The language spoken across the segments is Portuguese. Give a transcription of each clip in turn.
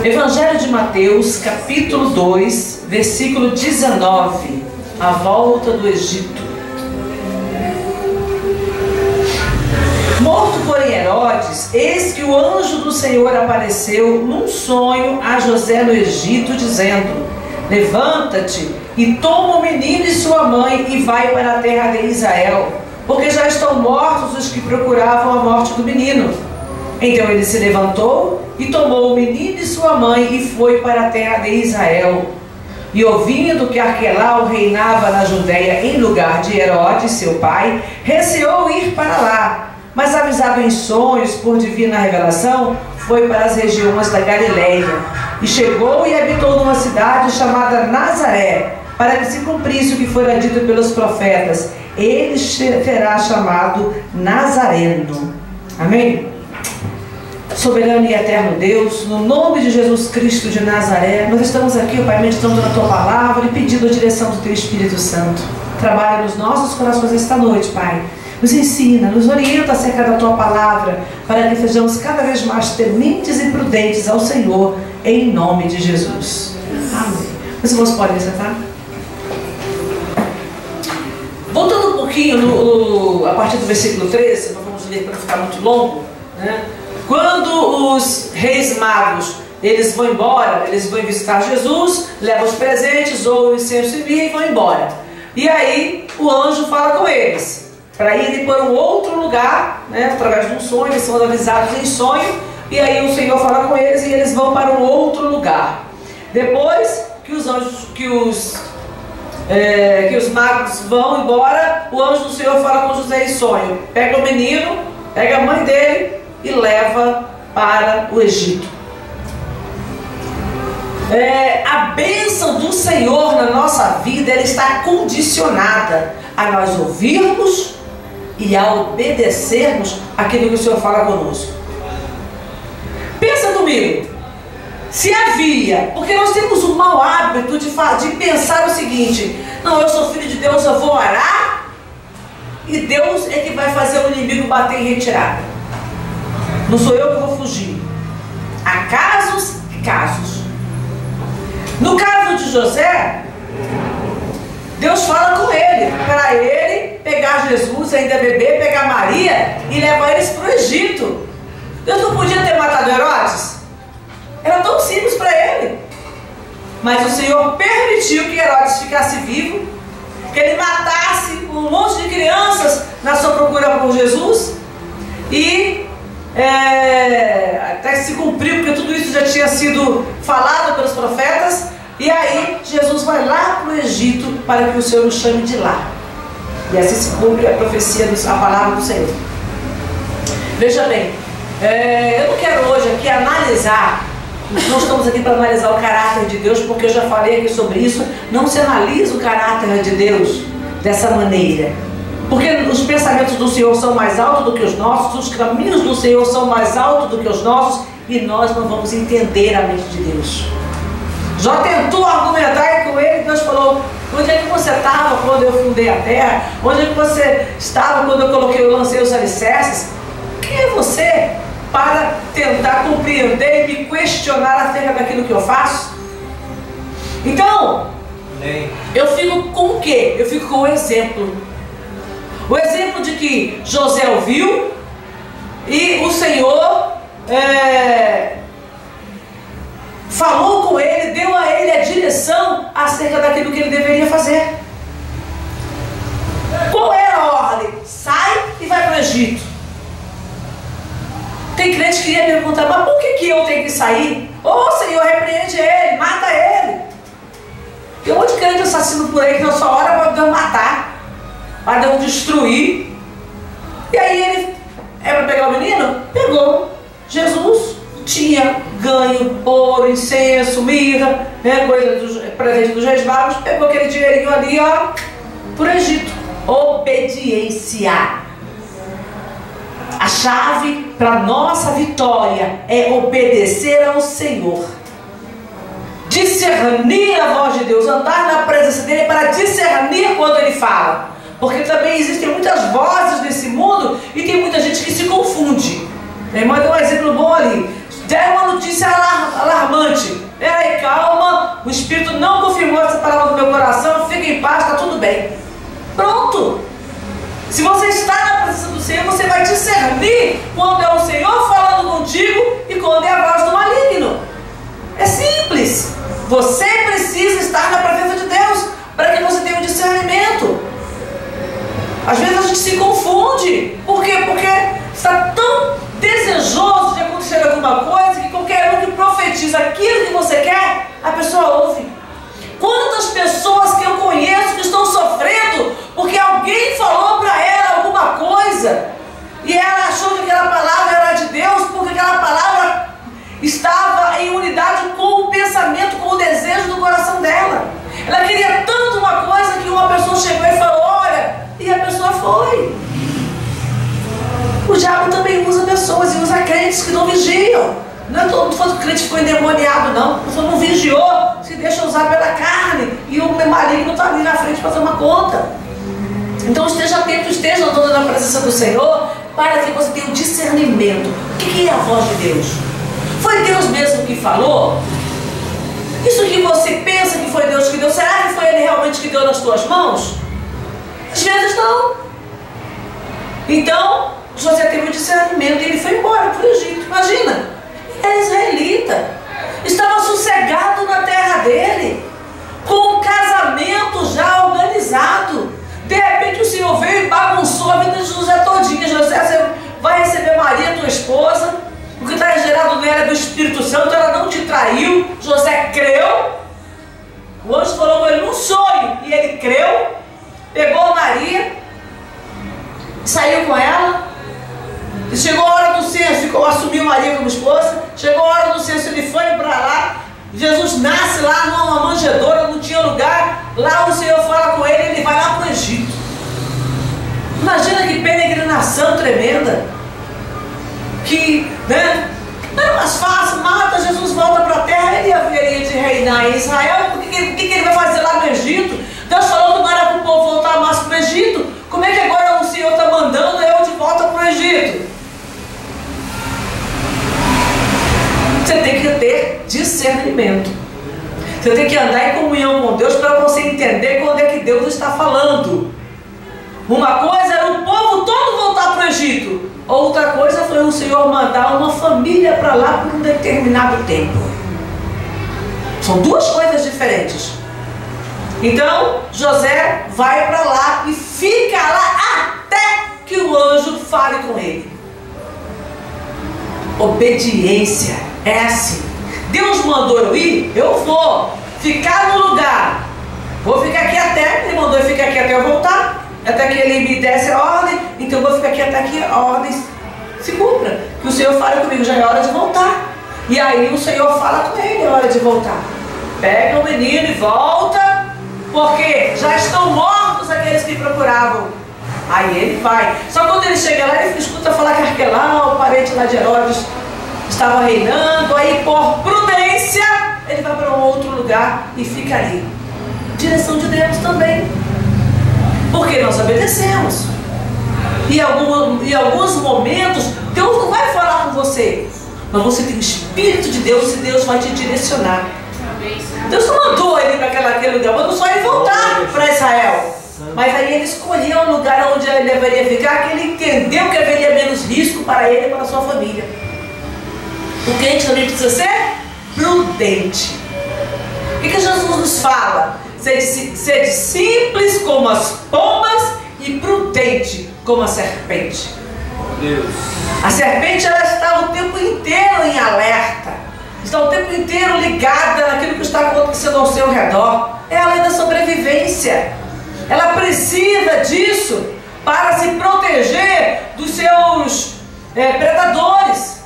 Evangelho de Mateus, capítulo 2, versículo 19. A volta do Egito. Morto, porém, Herodes, eis que o anjo do Senhor apareceu num sonho a José no Egito, dizendo: levanta-te e toma o menino e sua mãe e vai para a terra de Israel, porque já estão mortos os que procuravam a morte do menino. Então ele se levantou e tomou o menino e sua mãe e foi para a terra de Israel. E ouvindo que Arquelau reinava na Judéia em lugar de Herodes, seu pai, receou ir para lá, mas avisado em sonhos por divina revelação, foi para as regiões da Galileia. E chegou e habitou numa cidade chamada Nazaré, para que se cumprisse o que fora dito pelos profetas: ele será chamado Nazareno. Amém? Soberano e eterno Deus, no nome de Jesus Cristo de Nazaré, nós estamos aqui, Pai, meditando na Tua Palavra e pedindo a direção do Teu Espírito Santo. Trabalha nos nossos corações esta noite, Pai. Nos ensina, nos orienta acerca da Tua Palavra, para que sejamos cada vez mais tementes e prudentes ao Senhor, em nome de Jesus. Amém. Os irmãos podem sentar? Voltando um pouquinho a partir do versículo 13, nós vamos ler para não ficar muito longo, né? Quando os reis magos, eles vão embora, eles vão visitar Jesus, levam os presentes ou o incenso e mirra e vão embora. E aí o anjo fala com eles, para irem para um outro lugar, né, através de um sonho, eles são avisados em sonho, e aí o Senhor fala com eles e eles vão para um outro lugar. Depois que os anjos, que os magos vão embora, o anjo do Senhor fala com José em sonho, pega o menino, pega a mãe dele e leva para o Egito. A bênção do Senhor na nossa vida, ela está condicionada a nós ouvirmos e a obedecermos aquilo que o Senhor fala conosco. Pensa comigo, se havia, porque nós temos um mau hábito de pensar o seguinte: não, eu sou filho de Deus, eu vou orar e Deus é que vai fazer o inimigo bater em retirada. Não sou eu que vou fugir. Há casos e casos. No caso de José, Deus fala com ele, para ele pegar Jesus, ainda bebê, pegar Maria e levar eles para o Egito. Deus não podia ter matado Herodes? Era tão simples para ele. Mas o Senhor permitiu que Herodes ficasse vivo, que ele matasse um monte de crianças na sua procura por Jesus, e até que se cumpriu, porque tudo isso já tinha sido falado pelos profetas. E aí Jesus vai lá para o Egito para que o Senhor o chame de lá, e assim se cumpre a profecia, a palavra do Senhor. Veja bem, eu não quero hoje aqui analisar, não estamos aqui para analisar o caráter de Deus, porque eu já falei aqui sobre isso. Não se analisa o caráter de Deus dessa maneira, porque os pensamentos do Senhor são mais altos do que os nossos, os caminhos do Senhor são mais altos do que os nossos, e nós não vamos entender a mente de Deus. Jó tentou argumentar com ele, e Deus falou: onde é que você estava quando eu fundei a terra? Onde é que você estava quando eu lancei os alicerces? Quem é você para tentar compreender e me questionar acerca daquilo que eu faço? Então, eu fico com o quê? Eu fico com o exemplo. O exemplo de que José ouviu e o Senhor falou com ele, deu a ele a direção acerca daquilo que ele deveria fazer. Qual era a ordem? Sai e vai para o Egito. Tem crente que ia perguntar: mas por que eu tenho que sair? Ô Senhor, repreende ele, mata ele. Tem um monte de crente assassino por aí que na sua hora vai Deus matar, vai Deus destruir. E aí ele para pegar o menino? Pegou. Jesus tinha ganho ouro, incenso, mirra, presente dos reis magos. Pegou aquele dinheirinho ali, ó, para o Egito. Obediência. A chave para nossa vitória é obedecer ao Senhor, discernir a voz de Deus, andar na presença dele para discernir quando ele fala, porque também existem muitas vozes nesse mundo e tem muita gente que se confunde. Minha irmã deu um exemplo bom ali. Der uma notícia alarmante, o Espírito não confirmou essa palavra no meu coração, fica em paz, está tudo bem. Pronto. Se você está na presença do Senhor, você vai discernir quando é o Senhor falando contigo e quando é a voz do maligno. É simples. Você precisa estar na presença de Deus para que você tenha um discernimento. Às vezes a gente se confunde. Por quê? Porque está tão desejoso de acontecer alguma coisa que qualquer um que profetiza aquilo que você quer, a pessoa ouve. Quantas pessoas que eu conheço que estão sofrendo porque alguém falou para ela alguma coisa e ela achou que aquela palavra era de Deus, porque aquela palavra estava em unidade com o pensamento, com o desejo do coração dela. Ela queria tanto uma coisa que uma pessoa chegou e falou, olha, e a pessoa foi. O diabo também usa pessoas e usa crentes que não vigiam. Não é todo mundo falando que o crente ficou endemoniado, não. A pessoa não vigiou, se deixa usar pela carne e o maligno está ali na frente para tomar conta. Então esteja atento, esteja andando na presença do Senhor para que você tenha um discernimento. O que é a voz de Deus? Foi Deus mesmo que falou? Isso que você pensa que foi Deus que deu, será que foi Ele realmente que deu nas tuas mãos? Às vezes não. Então José teve um discernimento e ele foi embora para o Egito. Imagina, ele é israelita, estava sossegado na terra dele, com um casamento já organizado. De repente o Senhor veio e bagunçou a vida de José todinha. José, você vai receber Maria, tua esposa, o que está gerado nela é do Espírito Santo, ela não te traiu. José creu, o anjo falou com ele num sonho, e ele creu, pegou Maria, saiu com ela. E chegou a hora do censo, assumiu Maria como esposa. Chegou a hora do censo, ele foi para lá. Jesus nasce lá numa manjedoura, não tinha lugar. Lá o Senhor fala com ele, ele vai lá para o Egito. Imagina que peregrinação tremenda. Que, né? Não é mais fácil, mata, Jesus volta para a terra, ele haveria de reinar em Israel. O que ele vai fazer lá no Egito? Deus falou que não era para o povo voltar mais para o Egito. Como é que agora o Senhor está mandando eu de volta para o Egito? Você tem que ter discernimento. Você tem que andar em comunhão com Deus para você entender quando é que Deus está falando. Uma coisa era o povo todo voltar para o Egito. Outra coisa foi o Senhor mandar uma família para lá por um determinado tempo. São duas coisas diferentes. Então José vai para lá e fica lá até que o anjo fale com ele. Obediência. É assim. Deus mandou eu ir, eu vou ficar no lugar. Vou ficar aqui até, ele mandou eu ficar aqui até eu voltar, até que ele me desse a ordem. Então eu vou ficar aqui até que a ordem se cumpra. Que o Senhor fale comigo, já é hora de voltar. E aí o Senhor fala com ele, é hora de voltar. Pega o menino e volta, porque já estão mortos aqueles que procuravam. Aí ele vai. Só quando ele chega lá, ele escuta falar que Arquelau, o parente lá de Herodes, estava reinando. Aí por prudência ele vai para um outro lugar e fica ali. Direção de Deus também, porque nós obedecemos. E em alguns momentos Deus não vai falar com você, mas você tem o Espírito de Deus e Deus vai te direcionar. Deus não mandou ele para aquele lugar, mandou só ele voltar para Israel. Mas aí ele escolheu um lugar onde ele deveria ficar, que ele entendeu que haveria menos risco para ele e para a sua família. O crente também precisa ser prudente. O que Jesus nos fala? Sede simples como as pombas e prudente como a serpente. Deus. A serpente, ela está o tempo inteiro em alerta, está o tempo inteiro ligada naquilo que está acontecendo ao seu redor. É a lei da sobrevivência. Ela precisa disso para se proteger dos seus predadores.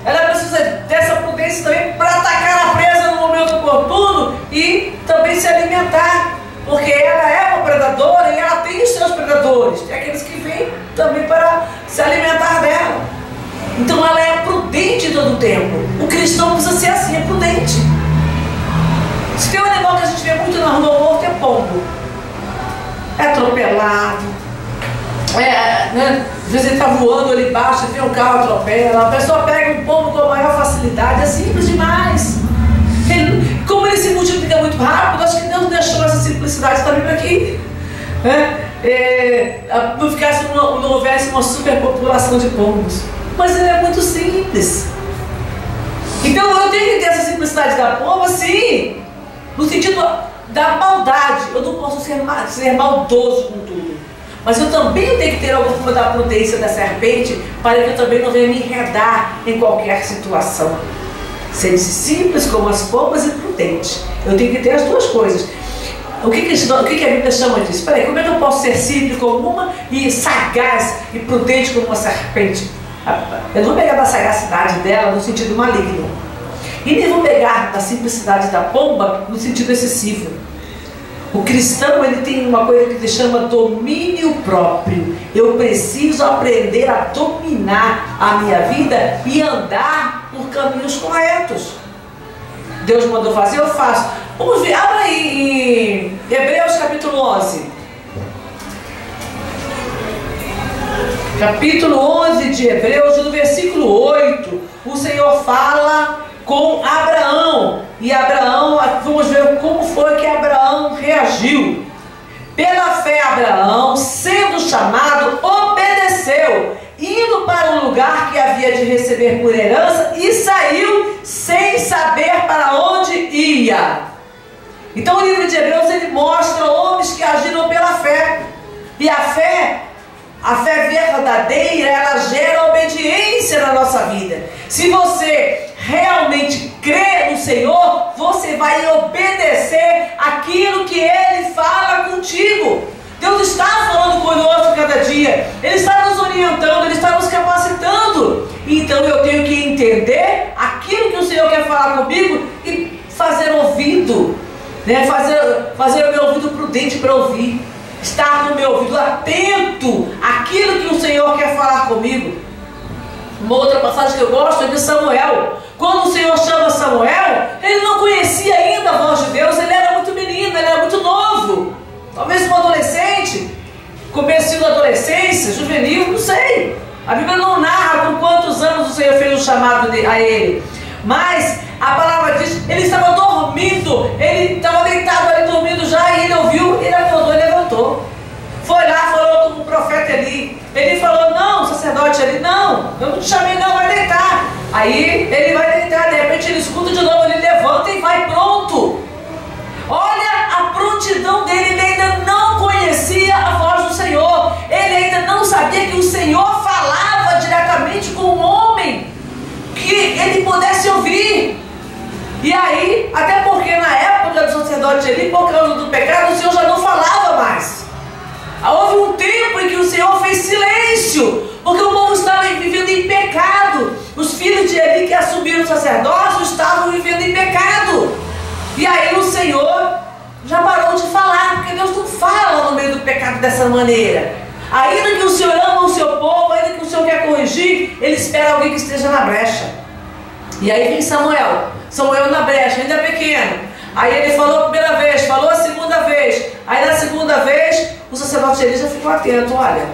Ela precisa dessa prudência também para atacar a presa no momento oportuno e também se alimentar, porque ela é uma predadora e ela tem os seus predadores, tem aqueles que vêm também para se alimentar dela. Então ela é prudente todo o tempo. O cristão precisa ser assim, é prudente. Se tem um animal que a gente vê muito na rua morto, é pombo. É atropelado. Né? Às vezes ele está voando ali embaixo, vê um carro, atropela. A pessoa pega um pombo com a maior facilidade, é simples demais. Como ele se multiplica muito rápido, acho que Deus deixou essa simplicidade também para que não houvesse uma superpopulação de pombos. Mas ele é muito simples. Então eu tenho que ter essa simplicidade da pomba, sim, no sentido da maldade. Eu não posso ser maldoso com tudo. Mas eu também tenho que ter alguma forma da prudência da serpente, para que eu também não venha me enredar em qualquer situação. Ser simples como as pombas e prudente. Eu tenho que ter as duas coisas. O que a Bíblia chama disso? Espera aí, como é que eu posso ser simples como uma e sagaz e prudente como uma serpente? Eu não vou pegar da sagacidade dela no sentido maligno. E nem vou pegar da simplicidade da pomba no sentido excessivo. O cristão, ele tem uma coisa que se chama domínio próprio. Eu preciso aprender a dominar a minha vida e andar por caminhos corretos. Deus mandou fazer, eu faço. Vamos ver, abra aí em Hebreus capítulo 11. Capítulo 11 de Hebreus, no versículo 8, o Senhor fala com Abraão. E Abraão, vamos ver como foi que Abraão reagiu. Pela fé, Abraão, sendo chamado, obedeceu, indo para um lugar que havia de receber por herança, e saiu sem saber para onde ia. Então o livro de Hebreus, ele mostra homens que agiram pela fé. E a fé verdadeira, ela gera obediência na nossa vida. Se você realmente crê no Senhor, você vai obedecer aquilo que Ele fala contigo. Deus está falando conosco cada dia. Ele está nos orientando, Ele está nos capacitando. Então eu tenho que entender aquilo que o Senhor quer falar comigo e fazer ouvido, né? Fazer o meu ouvido prudente para ouvir. Estar no meu ouvido atento àquilo que o Senhor quer falar comigo. Uma outra passagem que eu gosto é de Samuel. Quando o Senhor chama Samuel, ele não conhecia ainda a voz de Deus, ele era muito menino, ele era muito novo. Talvez um adolescente, comecinho da adolescência, juvenil, não sei. A Bíblia não narra por quantos anos o Senhor fez o chamado a ele. Mas a palavra diz, ele estava dormindo, ele estava deitado ali dormindo já, e ele ouviu, ele acordou e levantou. Foi lá, falou com o profeta ali. Ele falou, não, o sacerdote ali, não, eu não te chamei não, vai deitar. Aí ele vai deitar, de repente ele escuta de novo, ele levanta e vai pronto. Olha a prontidão dele, ele ainda não conhecia a voz do Senhor. Ele ainda não sabia que o Senhor falava diretamente com o homem, que ele pudesse ouvir. E aí, até porque na época do sacerdote ali, por causa do pecado, o Senhor já não falava mais. Houve um tempo em que o Senhor fez silêncio, porque o povo estava vivendo em pecado. Os filhos de Eli que assumiram o sacerdócio estavam vivendo em pecado. E aí o Senhor já parou de falar, porque Deus não fala no meio do pecado dessa maneira. Ainda que o Senhor ama o seu povo, ainda que o Senhor quer corrigir, Ele espera alguém que esteja na brecha. E aí vem Samuel na brecha, ainda pequeno. Aí ele falou a primeira vez, falou a segunda vez. Aí na segunda vez, o sacerdote Eli já ficou atento. Olha,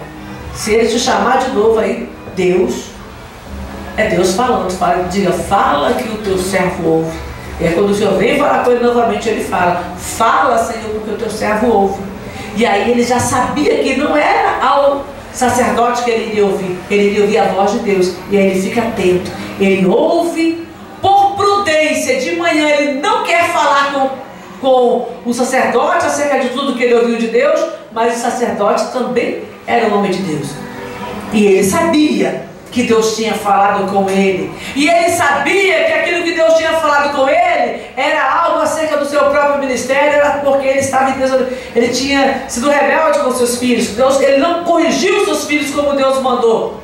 se ele te chamar de novo aí, é Deus falando. Diga, fala que o teu servo ouve. E aí quando o Senhor vem falar com ele novamente, ele fala, fala, Senhor, porque o teu servo ouve. E aí ele já sabia que não era ao sacerdote que ele iria ouvir a voz de Deus. E aí ele fica atento, ele ouve por prudência. De manhã ele não quer falar com o sacerdote acerca de tudo que ele ouviu de Deus, mas o sacerdote também era um homem de Deus. E ele sabia que Deus tinha falado com ele. E ele sabia que aquilo que Deus tinha falado com ele era algo acerca do seu próprio ministério, era porque ele tinha sido rebelde com seus filhos. Ele não corrigiu seus filhos como Deus mandou.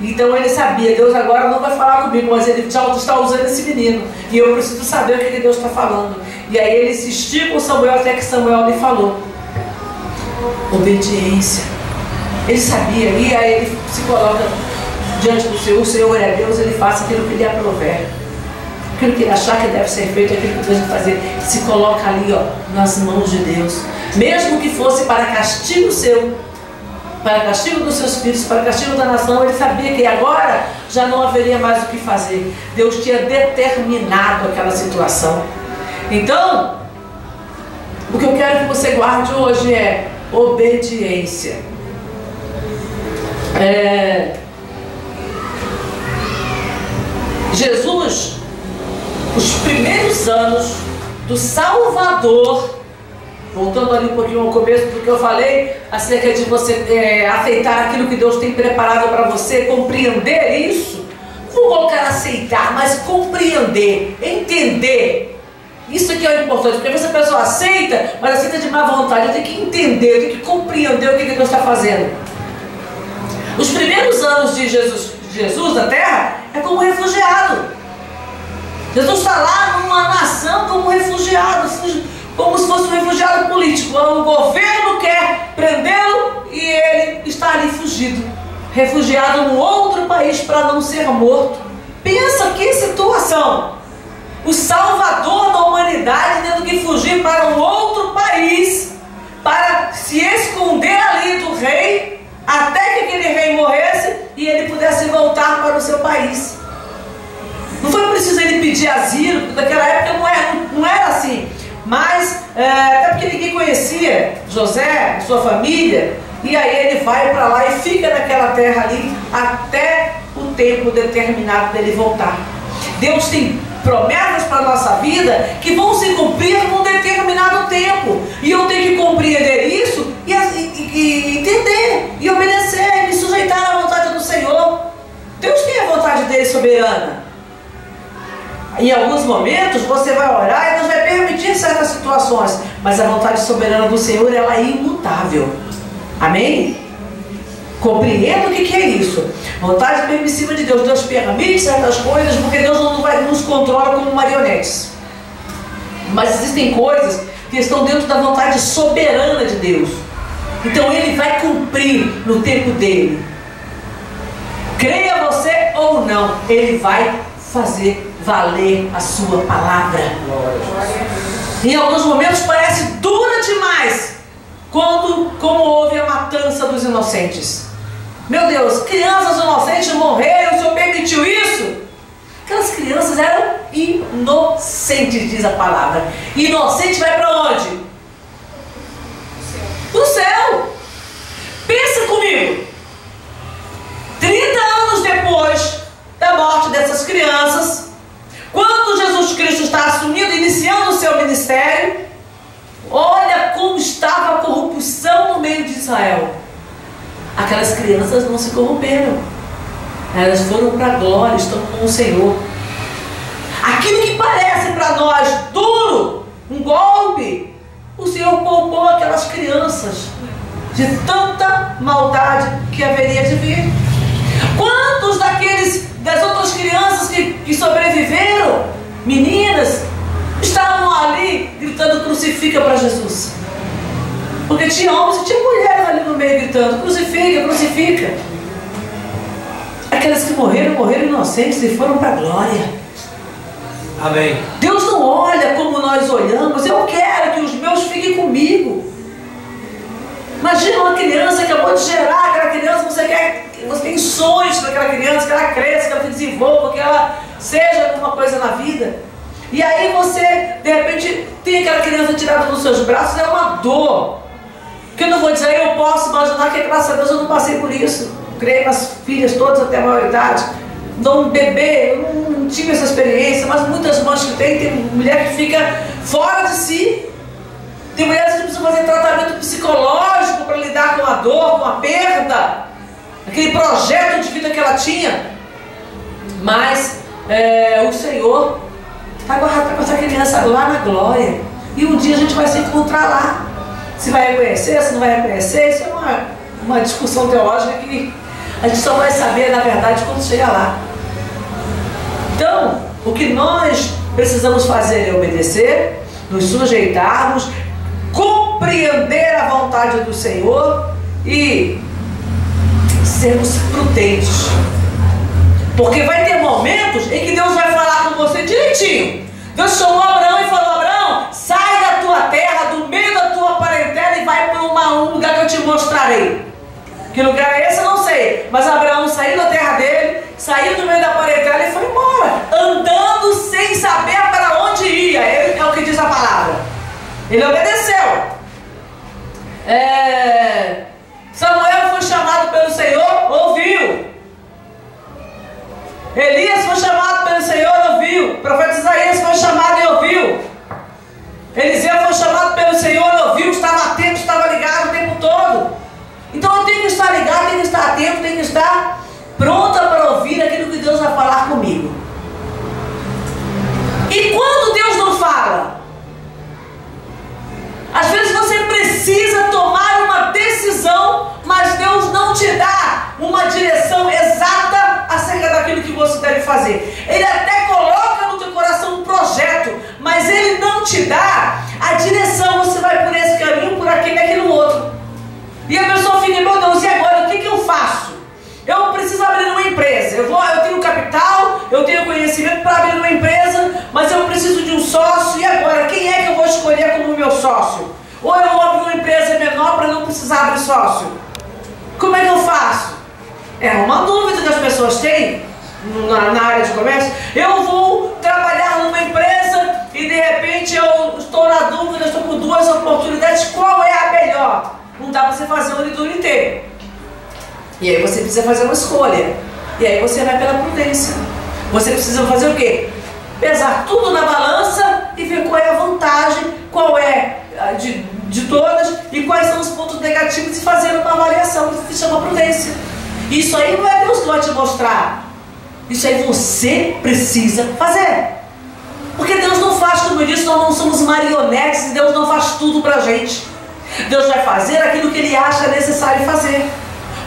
Então ele sabia, Deus agora não vai falar comigo, mas ele já está usando esse menino. E eu preciso saber o que Deus está falando. E aí ele insistiu com Samuel até que Samuel lhe falou. Obediência. Ele sabia, e aí ele se coloca diante do Senhor. O Senhor é Deus, ele faz aquilo que lhe aprover. Aquilo que ele achar que deve ser feito, aquilo que Deus vai fazer, se coloca ali, ó, nas mãos de Deus. Mesmo que fosse para castigo seu, para castigo dos seus filhos, para castigo da nação. Ele sabia que agora já não haveria mais o que fazer. Deus tinha determinado aquela situação. Então, o que eu quero que você guarde hoje é obediência. Jesus, os primeiros anos do Salvador, voltando ali um pouquinho ao começo do que eu falei, acerca de você aceitar aquilo que Deus tem preparado para você, compreender isso, não vou colocar aceitar, mas compreender, entender. Isso aqui é o importante, porque essa pessoa aceita, mas aceita de má vontade. Eu tenho que entender, eu tenho que compreender o que Deus está fazendo. Os primeiros anos de Jesus na terra é como refugiado. Jesus está lá numa nação como refugiado, como se fosse um refugiado político. O governo quer prendê-lo e ele está ali fugido, refugiado num outro país para não ser morto. Pensa que situação! O Salvador da humanidade tendo que fugir para um outro país para se esconder ali do rei, até que aquele rei morresse e ele pudesse voltar para o seu país. Não foi preciso ele pedir asilo, porque naquela época não era assim. Mas, até porque ninguém conhecia José, sua família, e aí ele vai para lá e fica naquela terra ali até o tempo determinado dele voltar. Deus tem promessas para a nossa vida que vão se cumprir num determinado tempo. E eu tenho que compreender isso e entender, e obedecer, e me sujeitar à vontade do Senhor. Deus tem a vontade dele soberana. Em alguns momentos você vai orar e Deus vai permitir certas situações, mas a vontade soberana do Senhor, ela é imutável. Amém? Compreenda o que é isso. Vontade permissiva de Deus. Deus permite certas coisas porque Deus não nos controla como marionetes. Mas existem coisas que estão dentro da vontade soberana de Deus. Então Ele vai cumprir no tempo dele. Creia você ou não, Ele vai fazer valer a sua palavra. Em alguns momentos parece dura demais, como houve a matança dos inocentes. Meu Deus, crianças inocentes morreram, o Senhor permitiu isso? Aquelas crianças eram inocentes, diz a palavra. Inocente vai para onde? No céu. Pensa comigo. 30 anos depois da morte dessas crianças, quando Jesus Cristo está assumindo, iniciando o seu ministério, olha como estava a corrupção no meio de Israel. Aquelas crianças não se corromperam, elas foram para a glória, estão com o Senhor. Aquilo que parece para nós duro, um golpe, o Senhor poupou aquelas crianças de tanta maldade que haveria de vir. Quantos das outras crianças que sobreviveram, meninas, estavam ali gritando crucifica para Jesus? Porque tinha homens e tinha mulheres ali no meio gritando crucifica, crucifica. Aquelas que morreram inocentes e foram para a glória. Amém. Deus não olha como nós olhamos. Eu quero que os meus fiquem comigo. Imagina uma criança que acabou de gerar, aquela criança, você tem sonhos para aquela criança, que ela cresça, que ela se desenvolva, que ela seja alguma coisa na vida. E aí você, de repente, tem aquela criança tirada dos seus braços, é uma dor. Que eu não vou dizer, eu posso imaginar que, graças a Deus, eu não passei por isso. Criei nas filhas todas até a maioridade. Não bebê, eu não tive essa experiência, mas muitas mães que tem mulher que fica fora de si. Tem mulheres que precisam fazer tratamento psicológico para lidar com a dor, com a perda, aquele projeto de vida que ela tinha. Mas o Senhor está com essa criança lá na glória. E um dia a gente vai se encontrar lá. Se vai reconhecer, se não vai reconhecer, isso é uma discussão teológica que a gente só vai saber, na verdade, quando chegar lá. Então, o que nós precisamos fazer é obedecer, nos sujeitarmos, compreender a vontade do Senhor e sermos prudentes. Porque vai ter momentos em que Deus vai falar com você direitinho. Deus chamou Abraão e falou: Abraão, sai da tua terra, do meio da tua parentela e vai para um lugar que eu te mostrarei. Que lugar é esse eu não sei. Mas Abraão saiu da terra dele, saiu do meio da parentela e foi embora, andando sem saber para onde ia. É o que diz a palavra. Ele obedeceu. Samuel foi chamado pelo Senhor, ouviu. Elias foi chamado pelo Senhor, ouviu. O profeta Isaías foi chamado e ouviu. Eliseu foi chamado pelo Senhor, ouviu. Estava atento, estava ligado o tempo todo. Então eu tenho que estar ligado, tenho que estar atento, tenho que estar pronta para ouvir aquilo que Deus vai falar comigo. E quando Deus não fala? Às vezes você precisa tomar uma decisão, mas Deus não te dá uma direção exata acerca daquilo que você deve fazer. Ele até coloca no teu coração um projeto, mas Ele não te dá a direção. Você vai por esse caminho, por aquele e aquele outro. E a pessoa fica, meu Deus, e agora? O que eu faço? Eu preciso abrir uma empresa. Eu tenho capital, eu tenho conhecimento para abrir uma empresa, mas eu preciso de um sócio. E agora? Quem é que eu vou escolher como meu sócio? Ou eu vou abrir uma empresa menor para não precisar abrir sócio? Como é que eu faço? É uma dúvida que as pessoas têm na área de comércio. Eu vou trabalhar numa empresa e de repente eu estou na dúvida, estou com duas oportunidades. Qual é a melhor? Não dá para você fazer um duro inteiro. E aí você precisa fazer uma escolha. E aí você vai pela prudência. Você precisa fazer o quê? Pesar tudo na balança e ver qual é a vantagem, qual é de todas e quais são os pontos negativos e fazer uma avaliação que se chama prudência. Isso aí não é Deus que vai te mostrar. Isso aí você precisa fazer. Porque Deus não faz, como eu disse, nós não somos marionetes e Deus não faz tudo pra gente. Deus vai fazer aquilo que Ele acha necessário fazer.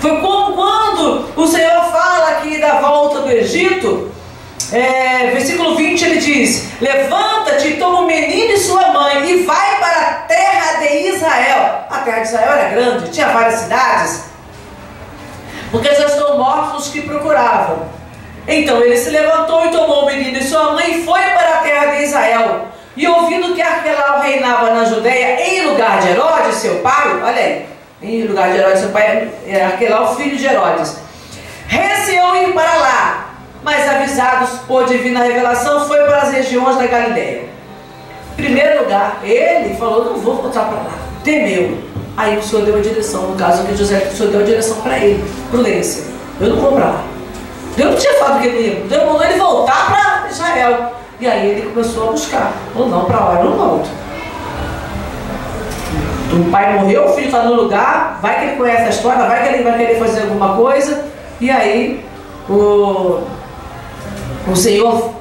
Foi como quando o Senhor fala aqui da volta do Egito, versículo 20 ele diz: levanta-te e toma o menino e sua mãe e vai para a terra de Israel. A terra de Israel era grande, tinha várias cidades, porque já estão mortos os que procuravam. Então ele se levantou e tomou o menino e sua mãe e foi para a terra de Israel. E ouvindo que Arquelau reinava na Judeia em lugar de Herodes, seu pai, olha aí, em lugar de Herodes, seu pai era Arquelau, filho de Herodes, receou ir para lá, mas avisados por divina revelação, foi para as regiões da Galileia. Em primeiro lugar, ele falou: não vou voltar para lá, temeu. Aí o Senhor deu a direção, no caso aqui de José, o Senhor deu a direção para ele, prudência, eu não vou para lá. Deus não tinha falado que ele ia, Deus mandou ele voltar para Israel. E aí ele começou a buscar, ou não, para lá, eu não volto. O pai morreu, o filho está no lugar, vai que ele conhece a história, vai que ele vai querer fazer alguma coisa. E aí o Senhor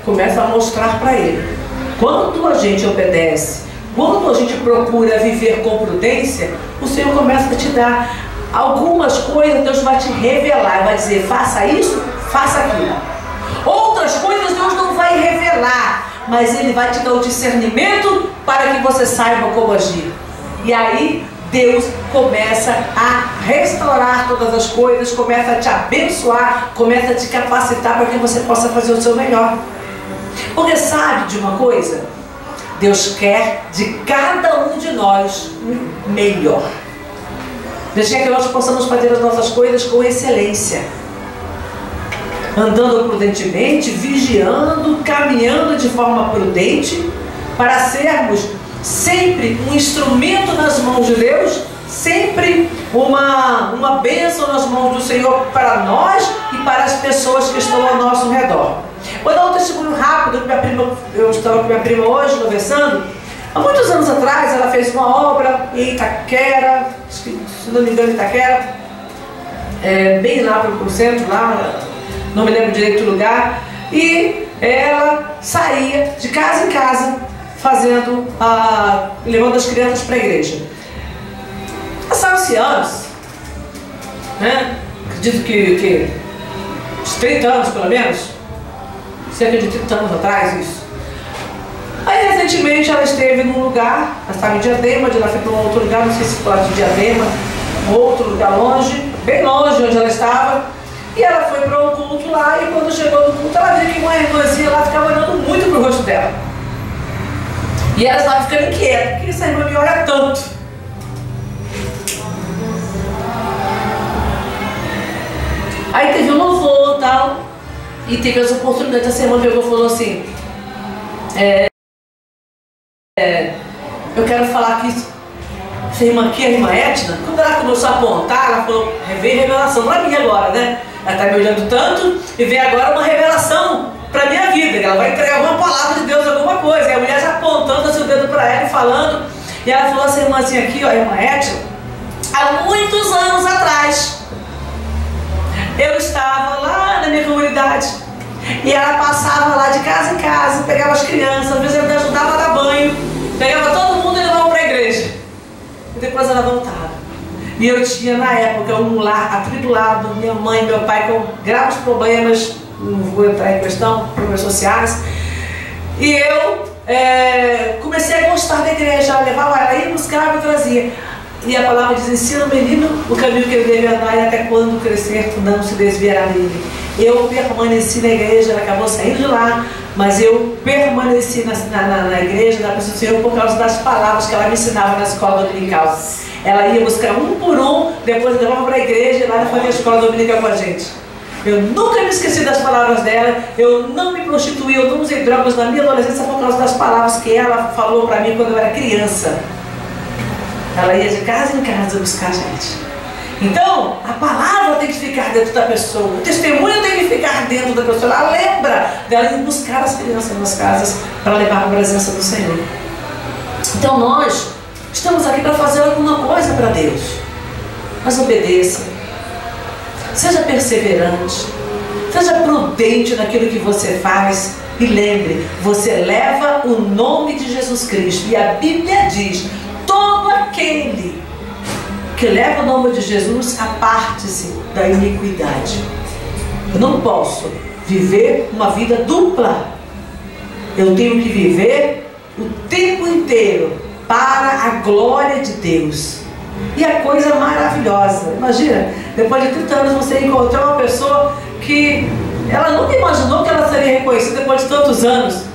começa a mostrar para ele. Quando a gente obedece, quando a gente procura viver com prudência, o Senhor começa a te dar algumas coisas. Deus vai te revelar, vai dizer: faça isso, faça aquilo. Outras coisas Deus não vai revelar, mas Ele vai te dar o discernimento para que você saiba como agir. E aí Deus começa a restaurar todas as coisas, começa a te abençoar, começa a te capacitar para que você possa fazer o seu melhor. Porque sabe de uma coisa? Deus quer de cada um de nós o melhor. Deus quer que nós possamos fazer as nossas coisas com excelência, andando prudentemente, vigiando, caminhando de forma prudente, para sermos sempre um instrumento nas mãos de Deus, sempre uma bênção nas mãos do Senhor para nós e para as pessoas que estão ao nosso redor. Vou dar um testemunho rápido. Eu estava com minha prima hoje conversando. Há muitos anos atrás ela fez uma obra em Itaquera, se não me engano Itaquera, bem lá para o centro, lá, não me lembro direito do lugar, e ela saía de casa em casa levando as crianças para a igreja. Passaram-se anos, né? Acredito que uns 30 anos pelo menos, cerca de 30 anos atrás isso. Aí recentemente ela esteve num lugar, ela estava em Diadema, ela foi para um outro lugar, não sei se foi de Diadema, outro lugar longe, bem longe onde ela estava, e ela foi para um culto lá, e quando chegou no culto ela viu que uma irmãzinha lá ficava olhando muito para o rosto dela. E ela estava ficando inquieta: por que essa irmã me olha tanto? Aí teve um louvor e tal, e teve as oportunidades. Essa irmã pegou e falou assim, eu quero falar aqui, essa irmã aqui, a irmã Edna, quando ela começou a apontar, ela falou, veio revelação para mim agora, né? Ela está me olhando tanto e veio agora uma revelação para minha vida, ela vai entregar alguma palavra de Deus, alguma coisa. E a mulher já apontando assim, o dedo para ela e falando, e ela falou, essa irmãzinha aqui, ó, a irmã Edna, há muitos anos atrás, eu estava lá na minha comunidade e ela passava lá de casa em casa, pegava as crianças, às vezes ela me ajudava a dar banho, pegava todo mundo e levava para a igreja. E depois ela voltava. E eu tinha na época um lar atribulado, minha mãe e meu pai com graves problemas, não vou entrar em questão, problemas sociais. E eu comecei a gostar da igreja, ela levava ela ia buscar e trazia. E a palavra diz, ensina o menino o caminho que ele deve andar e até quando crescer não se desviará dele. Eu permaneci na igreja, ela acabou saindo de lá, mas eu permaneci na igreja, na presença do Senhor, por causa das palavras que ela me ensinava na escola dominical. Ela ia buscar um por um, depois levava para a igreja e lá ela fazia a escola dominical com a gente. Eu nunca me esqueci das palavras dela, eu não me prostituí, eu não usei drogas na minha adolescência por causa das palavras que ela falou para mim quando eu era criança. Ela ia de casa em casa buscar a gente. Então, a palavra tem que ficar dentro da pessoa, o testemunho tem que ficar dentro da pessoa. Ela lembra dela ir buscar as crianças nas casas para levar a presença do Senhor. Então nós estamos aqui para fazer alguma coisa para Deus. Mas obedeça. Seja perseverante. Seja prudente naquilo que você faz. E lembre, você leva o nome de Jesus Cristo. E a Bíblia diz, todo aquele que leva o nome de Jesus, aparte-se da iniquidade. Eu não posso viver uma vida dupla. Eu tenho que viver o tempo inteiro para a glória de Deus. E a coisa maravilhosa, imagina, depois de 30 anos você encontrar uma pessoa que ela nunca imaginou que ela seria reconhecida depois de tantos anos.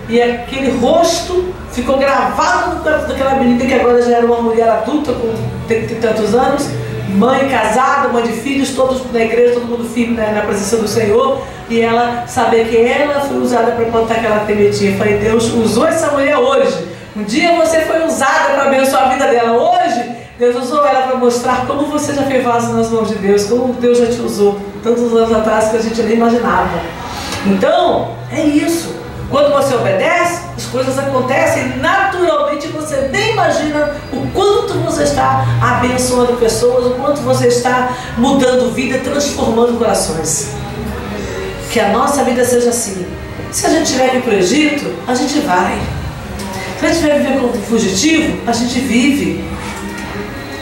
E aquele rosto ficou gravado no canto daquela menina que agora já era uma mulher adulta com 30 e tantos anos, mãe casada, mãe de filhos, todos na igreja, todo mundo firme na presença do Senhor. E ela saber que ela foi usada para plantar aquela sementinha. Eu falei, Deus usou essa mulher hoje. Um dia você foi usada para abençoar a vida dela. Hoje, Deus usou ela para mostrar como você já fez vaso nas mãos de Deus, como Deus já te usou tantos anos atrás que a gente nem imaginava. Então, é isso. Quando você obedece, as coisas acontecem naturalmente, você nem imagina o quanto você está abençoando pessoas, o quanto você está mudando vida, transformando corações. Que a nossa vida seja assim. Se a gente tiver que ir para o Egito, a gente vai. Se a gente tiver que viver como fugitivo, a gente vive.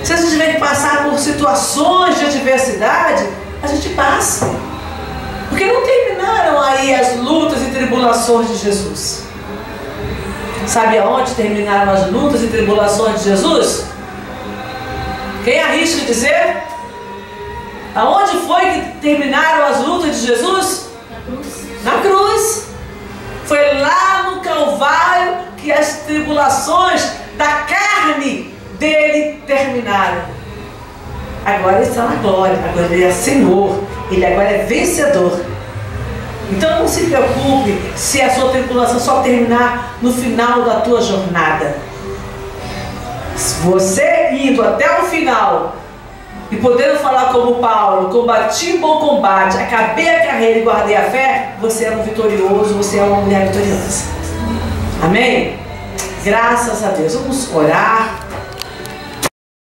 Se a gente tiver que passar por situações de adversidade, a gente passa. Porque não terminaram aí as lutas e tribulações de Jesus. Sabe aonde terminaram as lutas e tribulações de Jesus? Quem arrisca dizer? Aonde foi que terminaram as lutas de Jesus? Na cruz. Na cruz. Foi lá no Calvário que as tribulações da carne dele terminaram. Agora ele está na glória, agora ele é Senhor, ele agora é vencedor. Então não se preocupe se a sua tribulação só terminar no final da tua jornada. Você indo até o final e podendo falar como Paulo, combati o bom combate, acabei a carreira e guardei a fé, você é um vitorioso, você é uma mulher vitoriosa. Amém? Graças a Deus. Vamos orar.